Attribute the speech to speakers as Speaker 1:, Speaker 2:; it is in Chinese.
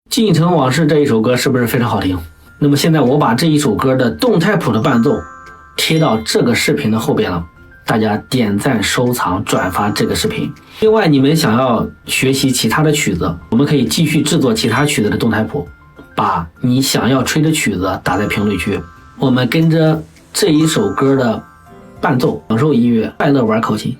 Speaker 1: 进城往事这一首歌是不是非常好听？那么现在我把这一首歌的动态谱的伴奏贴到这个视频的后边了，大家点赞、收藏、转发这个视频。另外，你们想要学习其他的曲子，我们可以继续制作其他曲子的动态谱，把你想要吹的曲子打在评论区，我们跟着这一首歌的伴奏享受音乐，快乐玩口琴。